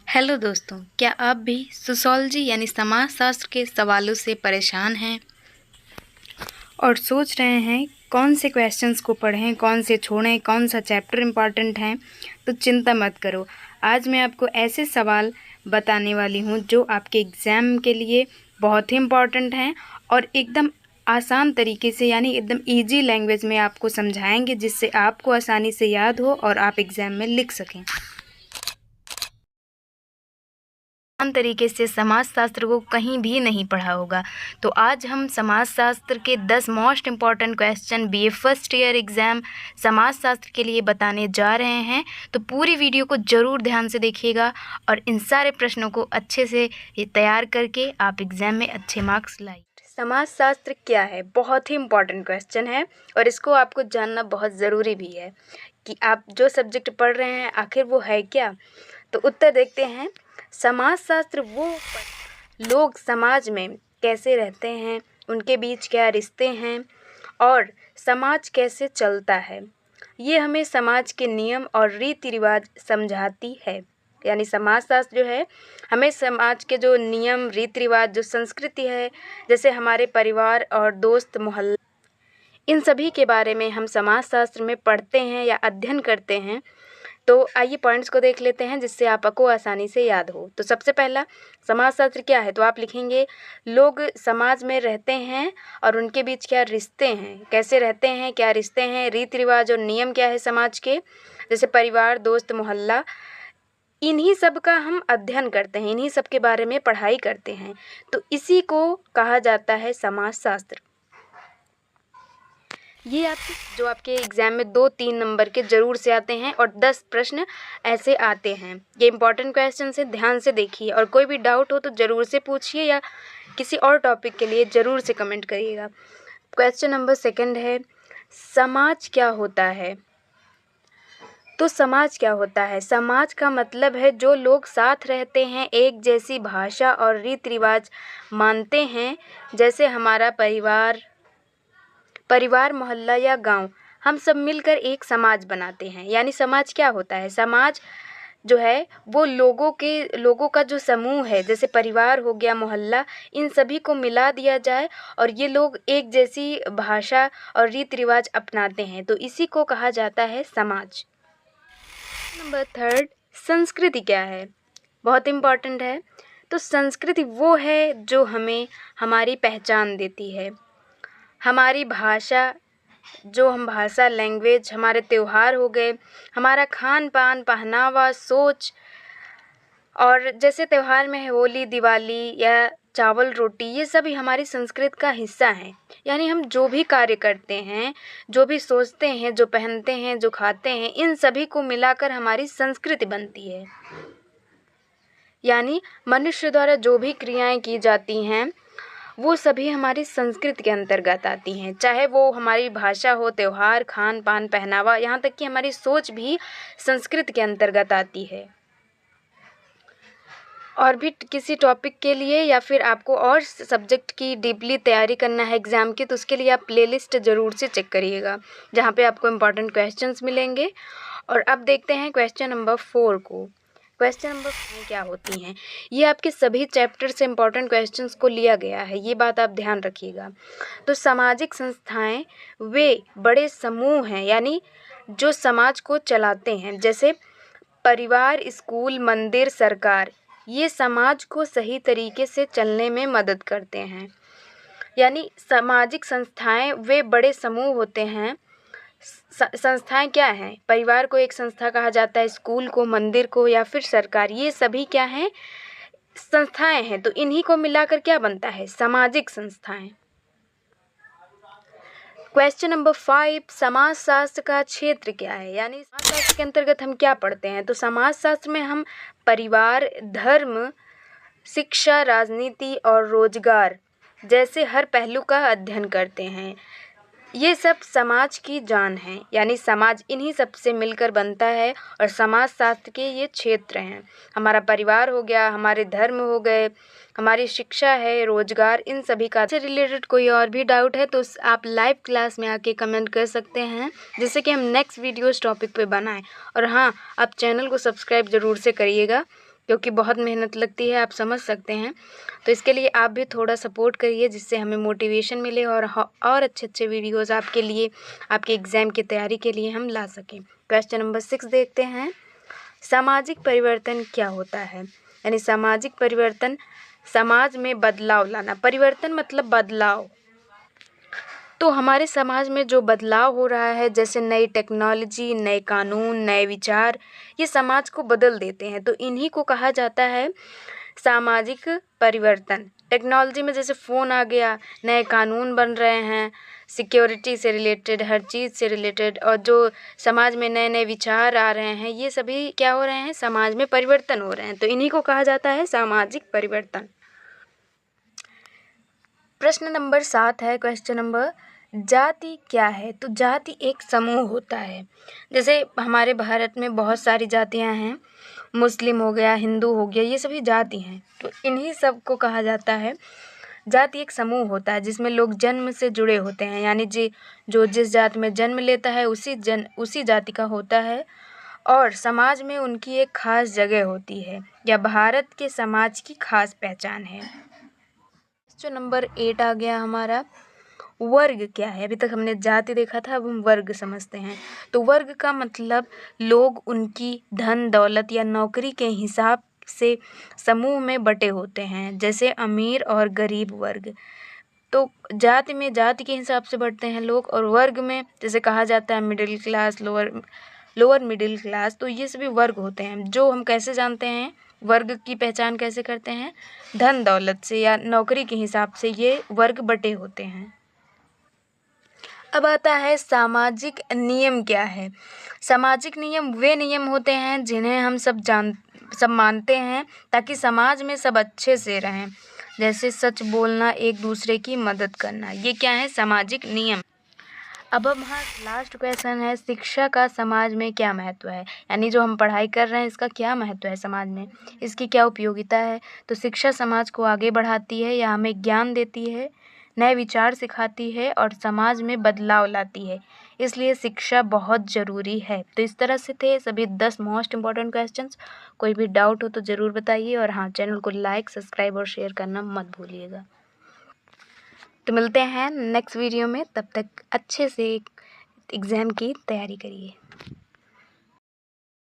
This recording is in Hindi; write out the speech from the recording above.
हेलो दोस्तों, क्या आप भी सोशियोलॉजी यानी समाजशास्त्र के सवालों से परेशान हैं और सोच रहे हैं कौन से क्वेश्चंस को पढ़ें, कौन से छोड़ें, कौन सा चैप्टर इम्पॉर्टेंट है? तो चिंता मत करो। आज मैं आपको ऐसे सवाल बताने वाली हूँ जो आपके एग्ज़ाम के लिए बहुत ही इम्पॉर्टेंट हैं और एकदम आसान तरीके से यानी एकदम इजी लैंग्वेज में आपको समझाएंगे, जिससे आपको आसानी से याद हो और आप एग्ज़ाम में लिख सकें। आसान तरीके से समाजशास्त्र को कहीं भी नहीं पढ़ा होगा। तो आज हम समाजशास्त्र के 10 most important question BA first year exam समाजशास्त्र के लिए बताने जा रहे हैं। तो पूरी वीडियो को ज़रूर ध्यान से देखिएगा और इन सारे प्रश्नों को अच्छे से तैयार करके आप एग्ज़ाम में अच्छे मार्क्स लाइए। समाजशास्त्र क्या है? बहुत ही इम्पॉर्टेंट क्वेश्चन है और इसको आपको जानना बहुत ज़रूरी भी है कि आप जो सब्जेक्ट पढ़ रहे हैं आखिर वो है क्या। तो उत्तर देखते हैं। समाजशास्त्र वो लोग समाज में कैसे रहते हैं, उनके बीच क्या रिश्ते हैं और समाज कैसे चलता है, ये हमें समाज के नियम और रीति रिवाज समझाती है। यानी समाजशास्त्र जो है हमें समाज के जो नियम रीति रिवाज, जो संस्कृति है, जैसे हमारे परिवार और दोस्त मोहल्ला, इन सभी के बारे में हम समाजशास्त्र में पढ़ते हैं या अध्ययन करते हैं। तो आइए पॉइंट्स को देख लेते हैं जिससे आपको आसानी से याद हो। तो सबसे पहला, समाजशास्त्र क्या है? तो आप लिखेंगे लोग समाज में रहते हैं और उनके बीच क्या रिश्ते हैं, कैसे रहते हैं, क्या रिश्ते हैं, रीति रिवाज और नियम क्या है समाज के, जैसे परिवार, दोस्त, मोहल्ला, इन्हीं सब का हम अध्ययन करते हैं, इन्हीं सब के बारे में पढ़ाई करते हैं। तो इसी को कहा जाता है समाजशास्त्र। ये जो आपके एग्ज़ाम में 2-3 नंबर के ज़रूर से आते हैं और 10 प्रश्न ऐसे आते हैं। ये इंपॉर्टेंट क्वेश्चन है, ध्यान से देखिए और कोई भी डाउट हो तो ज़रूर से पूछिए या किसी और टॉपिक के लिए ज़रूर से कमेंट करिएगा। क्वेश्चन नंबर 2 है, समाज क्या होता है? तो समाज क्या होता है? समाज का मतलब है जो लोग साथ रहते हैं, एक जैसी भाषा और रीति रिवाज मानते हैं, जैसे हमारा परिवार, मोहल्ला या गांव, हम सब मिलकर एक समाज बनाते हैं। यानी समाज क्या होता है? समाज जो है वो लोगों का जो समूह है, जैसे परिवार हो गया, मोहल्ला, इन सभी को मिला दिया जाए और ये लोग एक जैसी भाषा और रीति रिवाज अपनाते हैं, तो इसी को कहा जाता है समाज। नंबर 3, संस्कृति क्या है? बहुत इम्पॉर्टेंट है। तो संस्कृति वो है जो हमें हमारी पहचान देती है, हमारी भाषा, जो हम भाषा, लैंग्वेज, हमारे त्यौहार हो गए, हमारा खान पान, पहनावा, सोच, और जैसे त्यौहार में है होली, दिवाली या चावल रोटी, ये सभी हमारी संस्कृति का हिस्सा हैं। यानी हम जो भी कार्य करते हैं, जो भी सोचते हैं, जो पहनते हैं, जो खाते हैं, इन सभी को मिलाकर हमारी संस्कृति बनती है। यानी मनुष्य द्वारा जो भी क्रियाएं की जाती हैं वो सभी हमारी संस्कृति के अंतर्गत आती हैं, चाहे वो हमारी भाषा हो, त्यौहार, खान पान, पहनावा, यहाँ तक कि हमारी सोच भी संस्कृति के अंतर्गत आती है। और भी किसी टॉपिक के लिए या फिर आपको और सब्जेक्ट की डीपली तैयारी करना है एग्ज़ाम की, तो उसके लिए आप प्लेलिस्ट ज़रूर से चेक करिएगा, जहाँ पे आपको इम्पॉर्टेंट क्वेश्चंस मिलेंगे। और अब देखते हैं क्वेश्चन नंबर 4 को। क्वेश्चन नंबर 4 क्या होती हैं? ये आपके सभी चैप्टर से इम्पॉर्टेंट क्वेश्चंस को लिया गया है, ये बात आप ध्यान रखिएगा। तो सामाजिक संस्थाएं वे बड़े समूह हैं, यानी जो समाज को चलाते हैं, जैसे परिवार, स्कूल, मंदिर, सरकार, ये समाज को सही तरीके से चलने में मदद करते हैं। यानी सामाजिक संस्थाएं वे बड़े समूह होते हैं। संस्थाएं क्या हैं? परिवार को एक संस्था कहा जाता है, स्कूल को, मंदिर को या फिर सरकार, ये सभी क्या हैं? संस्थाएं हैं। तो इन्हीं को मिलाकर क्या बनता है? सामाजिक संस्थाएं। क्वेश्चन नंबर 5, समाजशास्त्र का क्षेत्र क्या है? यानी समाजशास्त्र के अंतर्गत हम क्या पढ़ते हैं? तो समाजशास्त्र में हम परिवार, धर्म, शिक्षा, राजनीति और रोजगार जैसे हर पहलू का अध्ययन करते हैं। ये सब समाज की जान है, यानी समाज इन्हीं सब से मिलकर बनता है और समाजशास्त्र के ये क्षेत्र हैं। हमारा परिवार हो गया, हमारे धर्म हो गए, हमारी शिक्षा है, रोजगार, इन सभी का से रिलेटेड कोई और भी डाउट है तो आप लाइव क्लास में आके कमेंट कर सकते हैं, जिससे कि हम नेक्स्ट वीडियो इस टॉपिक पे बनाएं। और हाँ, आप चैनल को सब्सक्राइब ज़रूर से करिएगा क्योंकि बहुत मेहनत लगती है, आप समझ सकते हैं। तो इसके लिए आप भी थोड़ा सपोर्ट करिए, जिससे हमें मोटिवेशन मिले और अच्छे-अच्छे वीडियोज़ आपके लिए, आपके एग्ज़ाम की तैयारी के लिए हम ला सकें। क्वेश्चन नंबर 6 देखते हैं। सामाजिक परिवर्तन क्या होता है? यानी सामाजिक परिवर्तन, समाज में बदलाव लाना। परिवर्तन मतलब बदलाव। तो हमारे समाज में जो बदलाव हो रहा है, जैसे नई टेक्नोलॉजी, नए कानून, नए विचार, ये समाज को बदल देते हैं, तो इन्हीं को कहा जाता है सामाजिक परिवर्तन। टेक्नोलॉजी में जैसे फ़ोन आ गया, नए कानून बन रहे हैं, सिक्योरिटी से रिलेटेड, हर चीज़ से रिलेटेड, और जो समाज में नए-नए विचार आ रहे हैं, ये सभी क्या हो रहे हैं? समाज में परिवर्तन हो रहे हैं, तो इन्हीं को कहा जाता है सामाजिक परिवर्तन। प्रश्न नंबर 7 है, क्वेश्चन नंबर, जाति क्या है? तो जाति एक समूह होता है। जैसे हमारे भारत में बहुत सारी जातियाँ हैं, मुस्लिम हो गया, हिंदू हो गया, ये सभी जाति हैं। तो इन्हीं सब को कहा जाता है, जाति एक समूह होता है जिसमें लोग जन्म से जुड़े होते हैं, यानी जो जिस जाति में जन्म लेता है उसी जाति का होता है, और समाज में उनकी एक खास जगह होती है, या भारत के समाज की खास पहचान है। क्वेश्चन नंबर 8 आ गया हमारा, वर्ग क्या है? अभी तक हमने जाति देखा था, अब हम वर्ग समझते हैं। तो वर्ग का मतलब लोग उनकी धन दौलत या नौकरी के हिसाब से समूह में बटे होते हैं, जैसे अमीर और गरीब वर्ग। तो जाति में जाति के हिसाब से बढ़ते हैं लोग, और वर्ग में जैसे कहा जाता है middle class, lower middle class, तो ये सभी वर्ग होते हैं। जो हम कैसे जानते हैं, वर्ग की पहचान कैसे करते हैं? धन दौलत से या नौकरी के हिसाब से ये वर्ग बटे होते हैं। अब आता है सामाजिक नियम क्या है? सामाजिक नियम वे नियम होते हैं जिन्हें हम सब मानते हैं ताकि समाज में सब अच्छे से रहें, जैसे सच बोलना, एक दूसरे की मदद करना, ये क्या है? सामाजिक नियम। अब हमारा लास्ट क्वेश्चन है, शिक्षा का समाज में क्या महत्व है? यानी जो हम पढ़ाई कर रहे हैं, इसका क्या महत्व है समाज में, इसकी क्या उपयोगिता है? तो शिक्षा समाज को आगे बढ़ाती है या हमें ज्ञान देती है, नए विचार सिखाती है और समाज में बदलाव लाती है, इसलिए शिक्षा बहुत ज़रूरी है। तो इस तरह से थे सभी 10 मोस्ट इम्पॉर्टेंट क्वेश्चंस। कोई भी डाउट हो तो ज़रूर बताइए, और हाँ, चैनल को लाइक, सब्सक्राइब और शेयर करना मत भूलिएगा। तो मिलते हैं नेक्स्ट वीडियो में, तब तक अच्छे से एग्ज़ाम की तैयारी करिए।